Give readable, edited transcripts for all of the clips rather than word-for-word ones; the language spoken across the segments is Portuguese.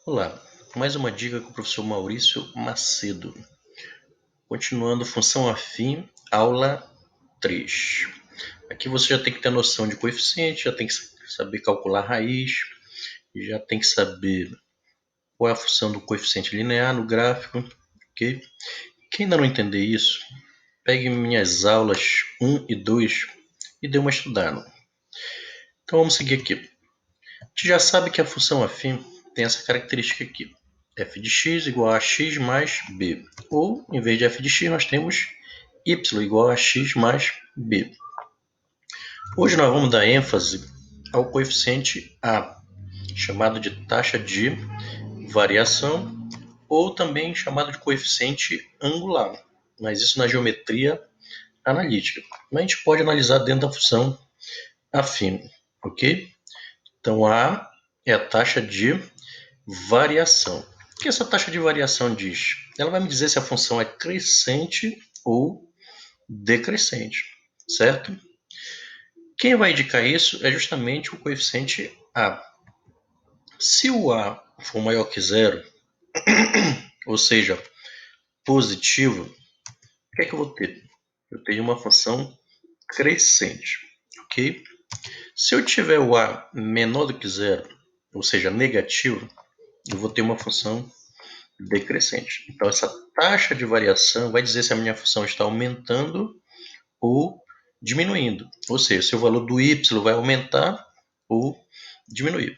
Olá, mais uma dica com o professor Maurício Macedo. Continuando função afim, aula 3. Aqui você já tem que ter noção de coeficiente, já tem que saber calcular raiz, já tem que saber qual é a função do coeficiente linear no gráfico, ok? Quem ainda não entender isso, pegue minhas aulas 1 e 2 e dê uma estudada. Então vamos seguir aqui. A gente já sabe que a função afim tem essa característica aqui. F de x igual a x mais b. Ou, em vez de f de x, nós temos y igual a x mais b. Hoje nós vamos dar ênfase ao coeficiente a, chamado de taxa de variação, ou também chamado de coeficiente angular. Mas isso na geometria analítica. Mas a gente pode analisar dentro da função afim, ok? Então, a é a taxa de variação. O que essa taxa de variação diz? Ela vai me dizer se a função é crescente ou decrescente, certo? Quem vai indicar isso é justamente o coeficiente a. Se o a for maior que zero, ou seja, positivo, o que é que eu vou ter? Eu tenho uma função crescente, ok? Se eu tiver o a menor do que zero, ou seja, negativo, eu vou ter uma função decrescente. Então, essa taxa de variação vai dizer se a minha função está aumentando ou diminuindo. Ou seja, se o valor do y vai aumentar ou diminuir.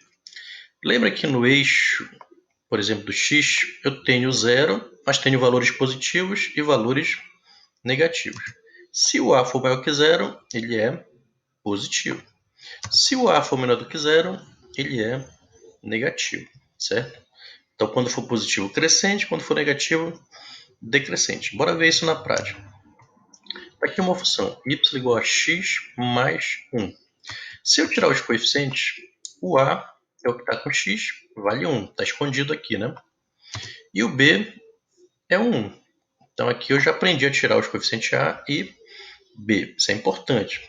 Lembra que no eixo, por exemplo, do x, eu tenho zero, mas tenho valores positivos e valores negativos. Se o a for maior que zero, ele é positivo. Se o a for menor do que zero, ele é negativo, certo? Então, quando for positivo, crescente, quando for negativo, decrescente. Bora ver isso na prática. Aqui uma função y igual a x mais 1. Se eu tirar os coeficientes, o a é o que está com x, vale 1. Está escondido aqui, né? E o b é 1. Então aqui eu já aprendi a tirar os coeficientes a e b. Isso é importante.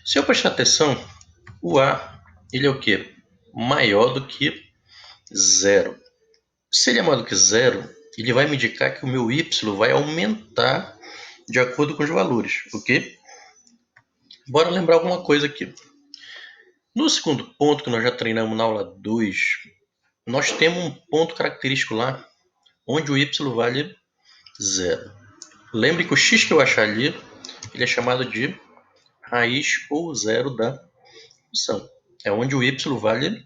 Se eu prestar atenção, o a ele é o quê? Maior do que zero. Se ele é maior do que zero, ele vai me indicar que o meu y vai aumentar de acordo com os valores, ok? Bora lembrar alguma coisa aqui. No segundo ponto, que nós já treinamos na aula 2, nós temos um ponto característico lá, onde o y vale zero. Lembre que o x que eu achar ali, ele é chamado de raiz ou zero da função. É onde o y vale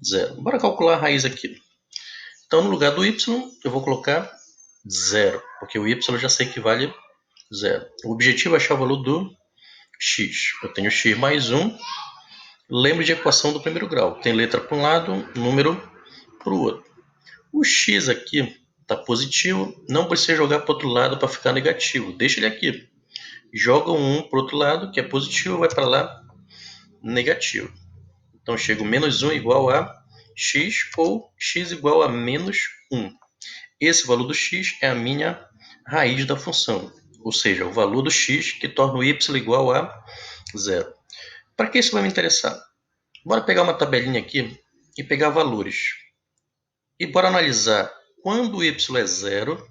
zero. Bora calcular a raiz aqui. Então, no lugar do y, eu vou colocar zero, porque o y eu já sei que vale zero. O objetivo é achar o valor do x. Eu tenho x mais 1. Lembre de equação do primeiro grau. Tem letra para um lado, número para o outro. O x aqui está positivo. Não precisa jogar para o outro lado para ficar negativo. Deixa ele aqui. Joga um 1 para o outro lado, que é positivo, vai para lá, negativo. Então, chega o menos 1 igual a x ou x igual a menos 1. Esse valor do x é a minha raiz da função. Ou seja, o valor do x que torna o y igual a zero. Para que isso vai me interessar? Bora pegar uma tabelinha aqui e pegar valores. E bora analisar quando o y é zero,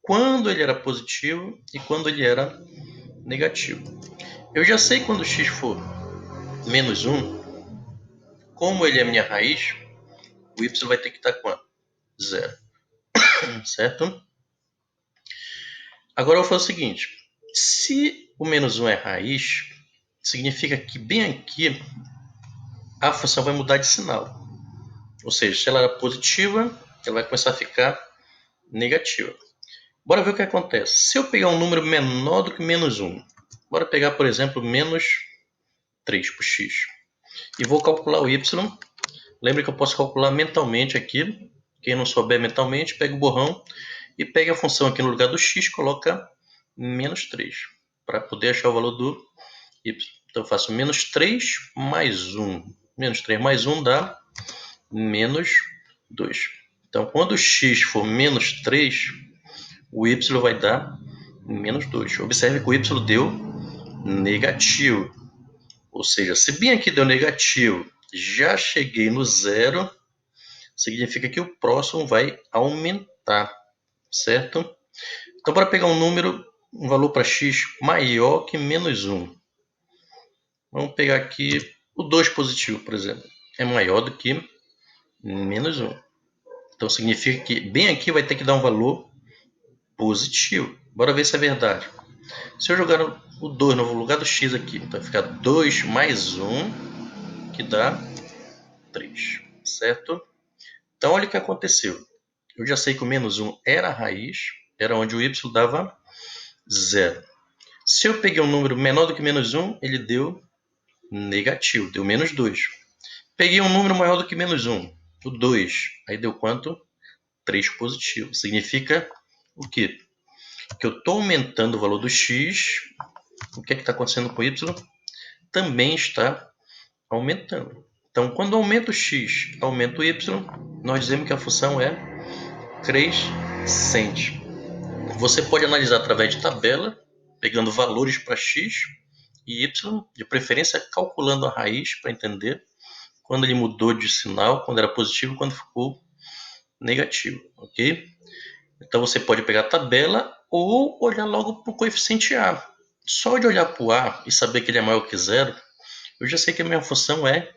quando ele era positivo e quando ele era negativo. Eu já sei quando x for menos 1, como ele é minha raiz, o y vai ter que estar quanto? Zero. Certo? Agora eu vou fazer o seguinte. Se o menos 1 é raiz, significa que bem aqui a função vai mudar de sinal. Ou seja, se ela era positiva, ela vai começar a ficar negativa. Bora ver o que acontece. Se eu pegar um número menor do que menos 1, bora pegar, por exemplo, menos 3 por x. E vou calcular o y. Lembre que eu posso calcular mentalmente aqui. Quem não souber mentalmente, pega o borrão e pega a função aqui no lugar do x, coloca menos 3, para poder achar o valor do y. Então eu faço menos 3 mais 1. Menos 3 mais 1 dá menos 2. Então quando o x for menos 3, o y vai dar menos 2. Observe que o y deu negativo. Ou seja, se bem aqui deu negativo, já cheguei no zero, significa que o próximo vai aumentar, certo? Então, para pegar um valor para x maior que menos 1. Vamos pegar aqui o 2 positivo, por exemplo. É maior do que menos 1. Então, significa que bem aqui vai ter que dar um valor positivo. Bora ver se é verdade. Se eu jogar o 2 no lugar do x aqui, então vai ficar 2 mais 1, que dá 3, certo? Então, olha o que aconteceu. Eu já sei que o menos 1 era a raiz, era onde o y dava 0. Se eu peguei um número menor do que menos 1, ele deu negativo, deu menos 2. Peguei um número maior do que menos 1, o 2. Aí deu quanto? 3 positivo. Significa o quê? Que eu estou aumentando o valor do x. O que é que está acontecendo com o y? Também está aumentando. Então, quando aumenta o x, aumenta o y, nós dizemos que a função é crescente. Você pode analisar através de tabela, pegando valores para x e y, de preferência calculando a raiz para entender quando ele mudou de sinal, quando era positivo e quando ficou negativo, ok? Então você pode pegar a tabela ou olhar logo para o coeficiente a. Só de olhar para o a e saber que ele é maior que zero, eu já sei que a minha função é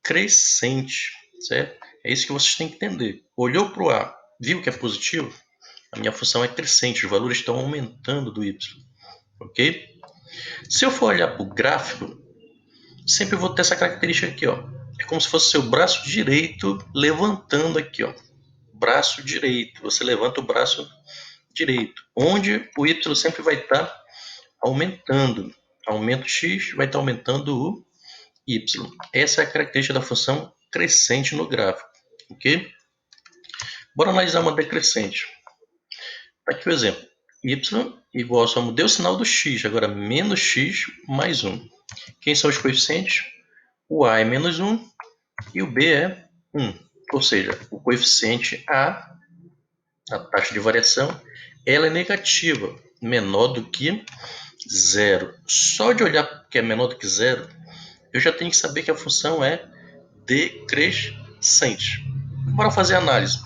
crescente, certo? É isso que vocês têm que entender. Olhou para o a, viu que é positivo? A minha função é crescente, os valores estão aumentando do y, ok? Se eu for olhar para o gráfico, sempre vou ter essa característica aqui, ó. É como se fosse seu braço direito levantando aqui, ó. Braço direito. Você levanta o braço direito, onde o y sempre vai estar aumentando. Aumenta o x, vai estar aumentando o y. Essa é a característica da função crescente no gráfico, ok? Bora analisar uma decrescente. Tá aqui o exemplo. Y igual, só mudei o sinal do x, agora menos x mais 1. Quem são os coeficientes? O a é menos 1 e o b é 1. Ou seja, o coeficiente a taxa de variação, ela é negativa, menor do que zero. Só de olhar que é menor do que zero, eu já tenho que saber que a função é decrescente. Bora fazer a análise.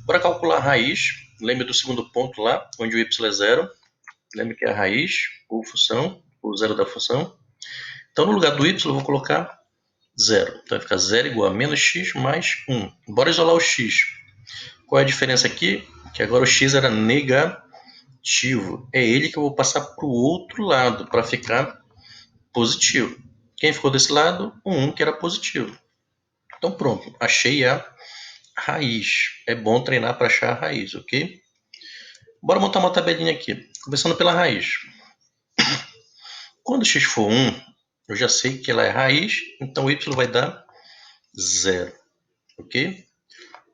Bora calcular a raiz. Lembre do segundo ponto lá, onde o y é zero. Lembre que é a raiz, ou função, ou zero da função. Então, no lugar do y, eu vou colocar zero. Então, vai ficar zero igual a menos x mais 1. Bora isolar o x. Qual é a diferença aqui? Que agora o x era negativo. É ele que eu vou passar para o outro lado, para ficar positivo. Quem ficou desse lado? O 1, que era positivo. Então, pronto. Achei a raiz. É bom treinar para achar a raiz, ok? Bora montar uma tabelinha aqui. Começando pela raiz. Quando x for 1, eu já sei que ela é raiz, então y vai dar 0, ok?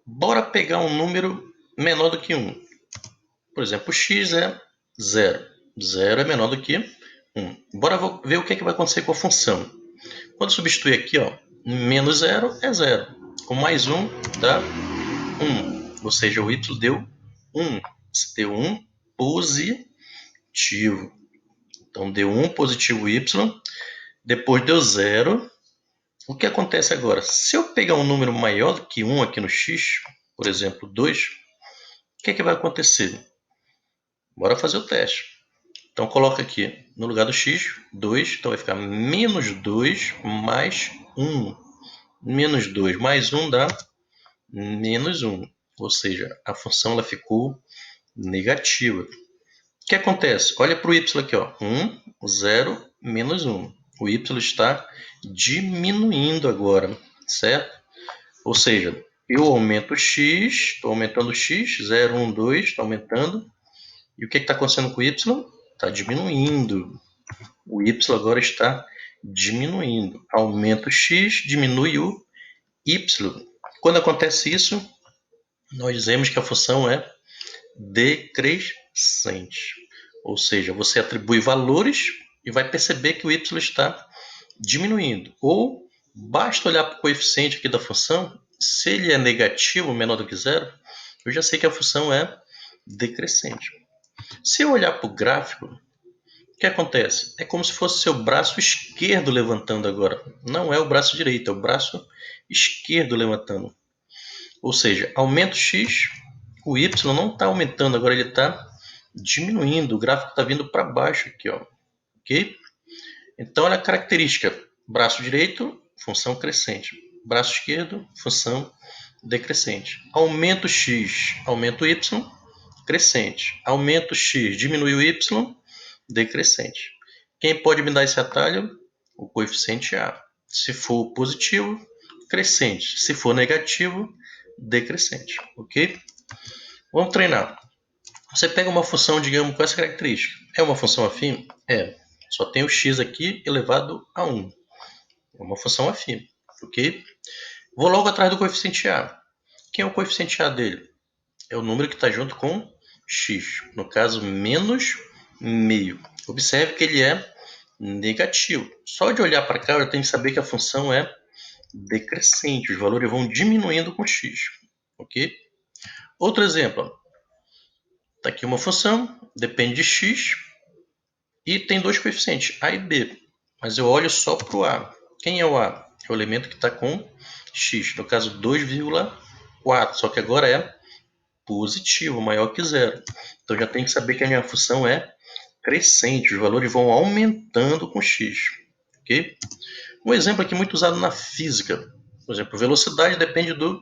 Bora pegar um número menor do que 1. Por exemplo, x é 0. 0 é menor do que 1. Bora ver o que, é que vai acontecer com a função. Quando substituir aqui, ó, menos 0 é 0. Com mais 1 dá 1. Ou seja, o y deu 1. Deu 1 positivo. Então, deu 1 positivo y. Depois deu 0. O que acontece agora? Se eu pegar um número maior do que 1 aqui no x, por exemplo, 2, o que, é que vai acontecer? Bora fazer o teste. Então, coloca aqui no lugar do x, 2. Então, vai ficar menos 2 mais 1. Menos 2 mais 1 dá menos 1. Ou seja, a função ela ficou negativa. O que acontece? Olha para o y aqui, ó. 1, 0, menos 1. O y está diminuindo agora, certo? Ou seja, eu aumento o x, estou aumentando o x, 0, 1, 2, está aumentando. E o que está acontecendo com o y? Está diminuindo. O y agora está diminuindo. Aumenta o x, diminui o y. Quando acontece isso, nós dizemos que a função é decrescente. Ou seja, você atribui valores e vai perceber que o y está diminuindo. Ou basta olhar para o coeficiente aqui da função, se ele é negativo, menor do que zero, eu já sei que a função é decrescente. Se eu olhar para o gráfico, o que acontece? É como se fosse seu braço esquerdo levantando agora. Não é o braço direito, é o braço esquerdo levantando. Ou seja, aumenta o x, o y não está aumentando, agora ele está diminuindo. O gráfico está vindo para baixo aqui, ó. Ok? Então, olha a característica. Braço direito, função crescente. Braço esquerdo, função decrescente. Aumenta o x, aumenta o y, crescente. Aumenta o x, diminui o y, decrescente. Quem pode me dar esse atalho? O coeficiente A. Se for positivo, crescente. Se for negativo, decrescente. Ok? Vamos treinar. Você pega uma função, digamos, com essa característica. É uma função afim? É. Só tem o x aqui elevado a 1. É uma função afim. Ok? Vou logo atrás do coeficiente A. Quem é o coeficiente A dele? É o número que está junto com x. No caso, menos meio. Observe que ele é negativo. Só de olhar para cá, eu tenho que saber que a função é decrescente. Os valores vão diminuindo com x. Ok? Outro exemplo. Está aqui uma função, depende de x, e tem dois coeficientes, a e b. Mas eu olho só para o a. Quem é o a? É o elemento que está com x. No caso, 2,4. Só que agora é positivo, maior que zero. Então já tem que saber que a minha função é crescente. Os valores vão aumentando com x. Ok? Um exemplo aqui muito usado na física. Por exemplo, velocidade depende do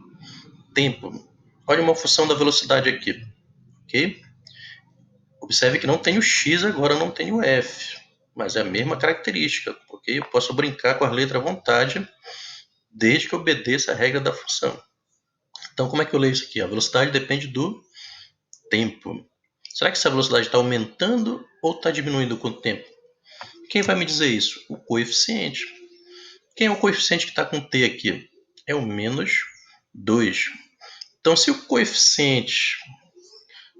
tempo. Olha uma função da velocidade aqui. Ok? Observe que não tem o x agora, não tem o f. Mas é a mesma característica. Ok? Eu posso brincar com as letras à vontade, desde que eu obedeça a regra da função. Então, como é que eu leio isso aqui? A velocidade depende do tempo. Será que essa velocidade está aumentando ou está diminuindo com o tempo? Quem vai me dizer isso? O coeficiente. Quem é o coeficiente que está com t aqui? É o menos 2. Então, se o coeficiente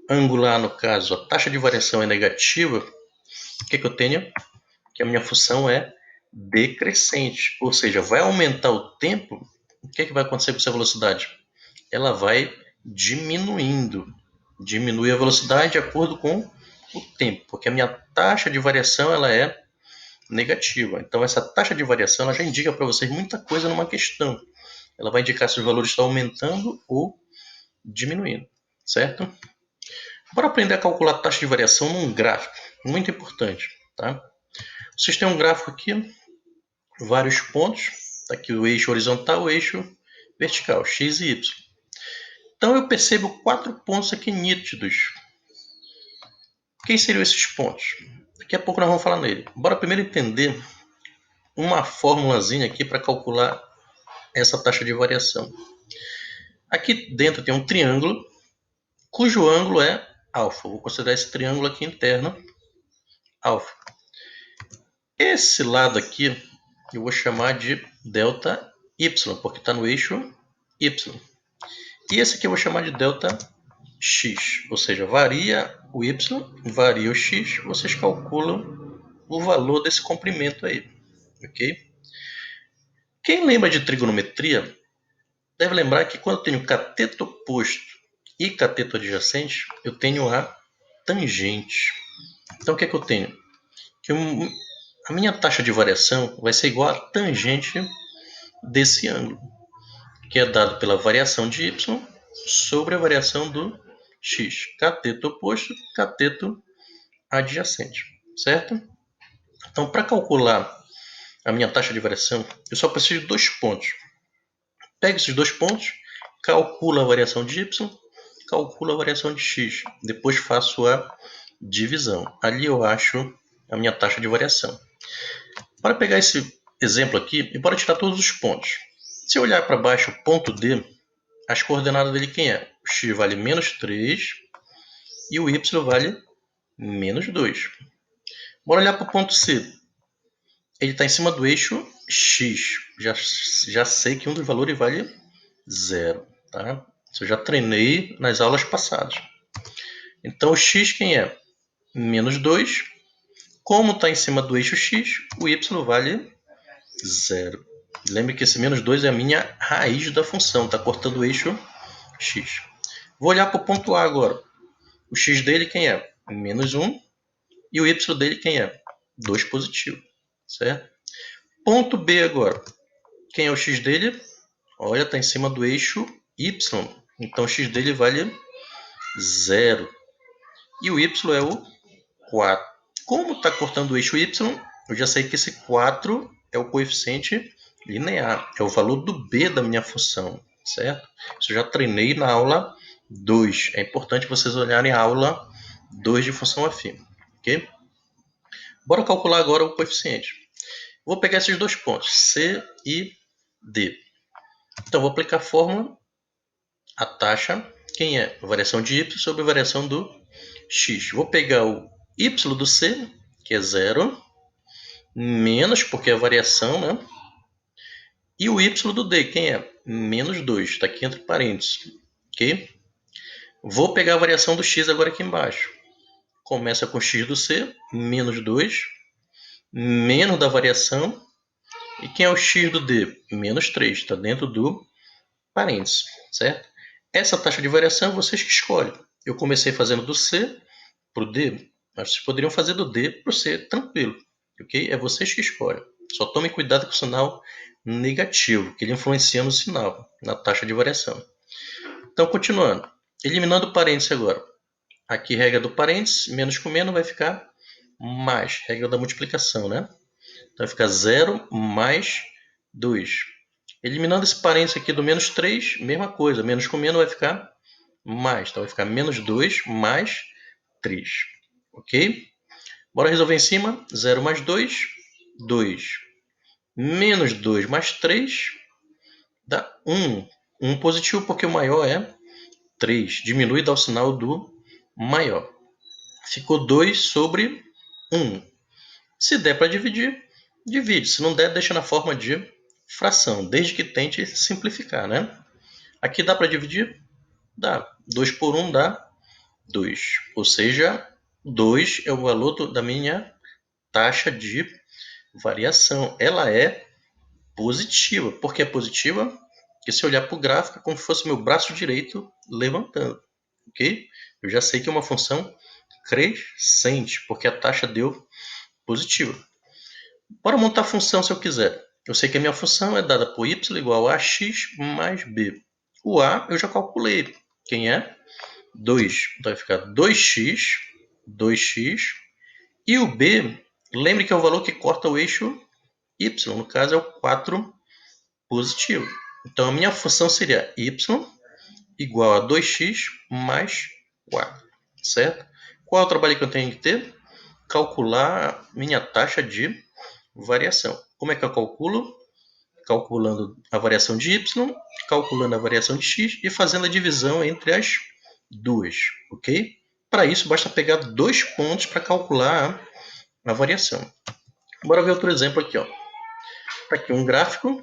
angular, no caso, a taxa de variação é negativa, o que eu tenho? Que a minha função é decrescente. Ou seja, vai aumentar o tempo, o que vai acontecer com essa velocidade? Ela vai diminuindo. Diminui a velocidade de acordo com o tempo, porque a minha taxa de variação ela é negativa. Então, essa taxa de variação ela já indica para vocês muita coisa numa questão. Ela vai indicar se os valores estão aumentando ou diminuindo, certo? Bora aprender a calcular a taxa de variação num gráfico, muito importante, tá? Vocês têm um gráfico aqui, vários pontos, tá aqui o eixo horizontal, o eixo vertical, x e y. Então eu percebo 4 pontos aqui nítidos. Quem seriam esses pontos? Daqui a pouco nós vamos falar nele. Bora primeiro entender uma formulazinha aqui para calcular essa taxa de variação. Aqui dentro tem um triângulo, cujo ângulo é alfa. Vou considerar esse triângulo aqui interno alfa. Esse lado aqui eu vou chamar de delta y, porque está no eixo y. E esse aqui eu vou chamar de delta x, ou seja, varia o y, varia o x, vocês calculam o valor desse comprimento aí, ok? Quem lembra de trigonometria deve lembrar que quando eu tenho cateto oposto e cateto adjacente, eu tenho a tangente. Então o que é que eu tenho? Que a minha taxa de variação vai ser igual à tangente desse ângulo, que é dado pela variação de y sobre a variação do x. Cateto oposto, cateto adjacente, certo? Então, para calcular a minha taxa de variação, eu só preciso de 2 pontos. Pego esses 2 pontos, calculo a variação de y, calculo a variação de x. Depois faço a divisão. Ali eu acho a minha taxa de variação. Para pegar esse exemplo aqui, e bora tirar todos os pontos. Se eu olhar para baixo, o ponto D, as coordenadas dele quem é? O x vale menos 3 e o y vale menos 2. Bora olhar para o ponto C. Ele está em cima do eixo x. Já sei que um dos valores vale 0. Tá? Isso eu já treinei nas aulas passadas. Então, o x quem é? Menos 2. Como está em cima do eixo x, o y vale 0. Lembre que esse menos 2 é a minha raiz da função. Está cortando o eixo x. Vou olhar para o ponto A agora. O x dele quem é? Menos 1. E o y dele quem é? 2 positivo. Certo? Ponto B agora. Quem é o x dele? Olha, está em cima do eixo y, então o x dele vale 0. E o y é o 4. Como está cortando o eixo y, eu já sei que esse 4 é o coeficiente linear, é o valor do b da minha função, certo? Isso eu já treinei na aula 2. É importante vocês olharem a aula 2 de função afim, ok? Bora calcular agora o coeficiente. Vou pegar esses dois pontos, C e D. Então, vou aplicar a fórmula, a taxa, quem é? A variação de y sobre a variação do x. Vou pegar o y do C, que é 0, menos, porque é a variação, né? E o y do D, quem é? Menos 2, está aqui entre parênteses, ok? Vou pegar a variação do x agora aqui embaixo. Começa com x do C, menos 2, menos da variação. E quem é o x do D? Menos 3, está dentro do parênteses, certo? Essa taxa de variação vocês que escolhem. Eu comecei fazendo do C para o D, mas vocês poderiam fazer do D para o C, tranquilo, ok? É vocês que escolhem. Só tomem cuidado com o sinal negativo, que ele influencia no sinal, na taxa de variação. Então, continuando. Eliminando o parênteses agora. Aqui, regra do parênteses, menos com menos vai ficar mais. Regra da multiplicação, né? Então, vai ficar 0 mais 2. Eliminando esse parênteses aqui do menos 3, mesma coisa. Menos com menos vai ficar mais. Então, vai ficar menos 2 mais 3. Ok? Bora resolver em cima. 0 mais 2, 2. Menos 2 mais 3 dá 1. 1 positivo porque o maior é 3. Diminui e dá o sinal do maior. Ficou 2 sobre 1. Se der para dividir, divide. Se não der, deixa na forma de fração, desde que tente simplificar, né? Aqui dá para dividir? Dá. 2 por 1 dá 2. Ou seja, 2 é o valor da minha taxa de variação. Ela é positiva. Por que é positiva? Porque se eu olhar para o gráfico, é como se fosse meu braço direito levantando. Ok? Eu já sei que é uma função crescente, porque a taxa deu positiva. Bora montar a função se eu quiser. Eu sei que a minha função é dada por y igual a x mais b. O a eu já calculei. Quem é? 2. Então vai ficar 2x, 2x. E o b, lembre que é o valor que corta o eixo y. No caso é o 4 positivo. Então a minha função seria y igual a 2x mais 4. Certo? Qual é o trabalho que eu tenho que ter? Calcular minha taxa de variação. Como é que eu calculo? Calculando a variação de y, calculando a variação de x e fazendo a divisão entre as duas, ok? Para isso, basta pegar dois pontos para calcular a variação. Bora ver outro exemplo aqui. Está aqui um gráfico.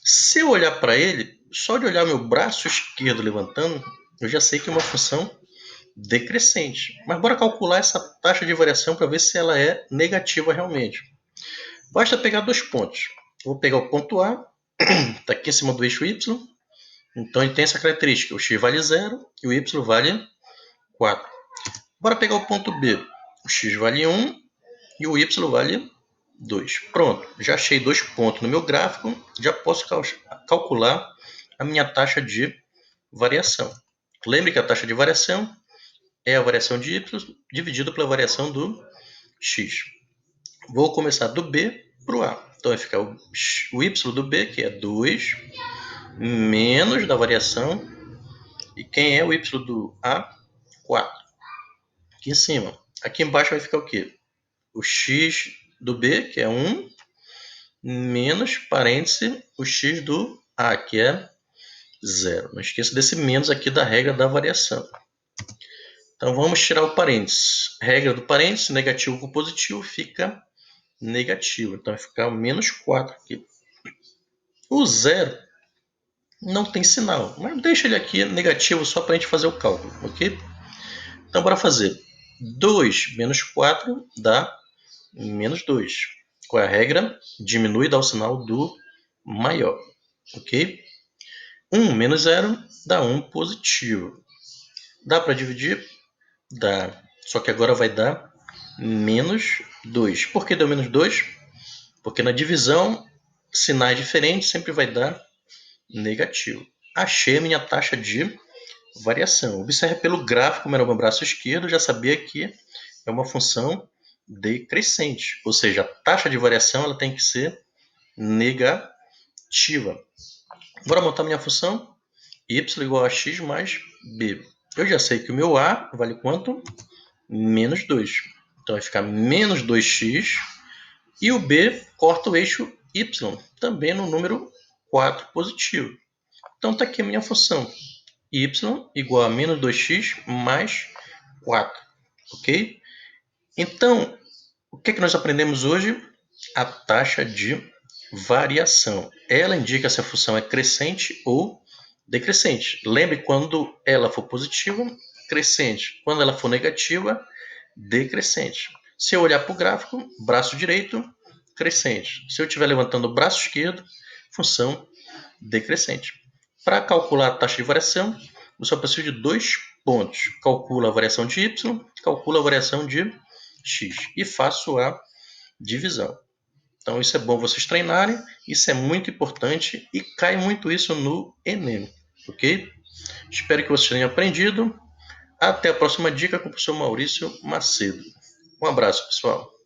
Se eu olhar para ele, só de olhar meu braço esquerdo levantando, eu já sei que é uma função decrescente. Mas bora calcular essa taxa de variação para ver se ela é negativa realmente. Basta pegar dois pontos. Vou pegar o ponto A, está aqui em cima do eixo Y, então ele tem essa característica, o x vale 0 e o y vale 4. Bora pegar o ponto B, o x vale 1 e o y vale 2. Pronto, já achei dois pontos no meu gráfico, já posso calcular a minha taxa de variação. Lembre que a taxa de variação é a variação de y dividido pela variação do x. Vou começar do B para o A. Então vai ficar o y do B, que é 2, menos da variação. E quem é o y do A? 4. Aqui em cima. Aqui embaixo vai ficar o quê? O x do B, que é 1, menos, parêntese, o x do A, que é 0. Não esqueça desse menos aqui da regra da variação. Então vamos tirar o parênteses. Regra do parênteses, negativo com positivo, fica negativo. Então vai ficar menos 4 aqui. O 0 não tem sinal, mas deixa ele aqui negativo só para a gente fazer o cálculo, ok? Então bora fazer. 2 menos 4 dá menos 2. Qual é a regra? Diminui e dá o sinal do maior, ok? 1 menos 0 dá 1 positivo. Dá para dividir? Dá. Só que agora vai dar menos 2. Por que deu menos 2? Porque na divisão, sinais diferentes sempre vai dar negativo. achei a minha taxa de variação. Observe pelo gráfico, como era o meu braço esquerdo, eu já sabia que é uma função decrescente, ou seja, a taxa de variação ela tem que ser negativa. Bora montar minha função y igual a x mais b. Eu já sei que o meu a vale quanto? Menos 2. Então vai ficar menos 2x e o b corta o eixo y, também no número 4 positivo. Então está aqui a minha função y igual a menos 2x mais 4, ok? Então, o que nós aprendemos hoje? A taxa de variação. Ela indica se a função é crescente ou decrescente. Lembre, quando ela for positiva, crescente. Quando ela for negativa, decrescente. Se eu olhar para o gráfico, braço direito, crescente. Se eu estiver levantando o braço esquerdo, função decrescente. Para calcular a taxa de variação, eu só preciso de 2 pontos. Calculo a variação de y, calculo a variação de x e faço a divisão. Então isso é bom vocês treinarem, isso é muito importante e cai muito isso no Enem, ok? Espero que vocês tenham aprendido. Até a próxima dica com o professor Maurício Macedo. Um abraço, pessoal.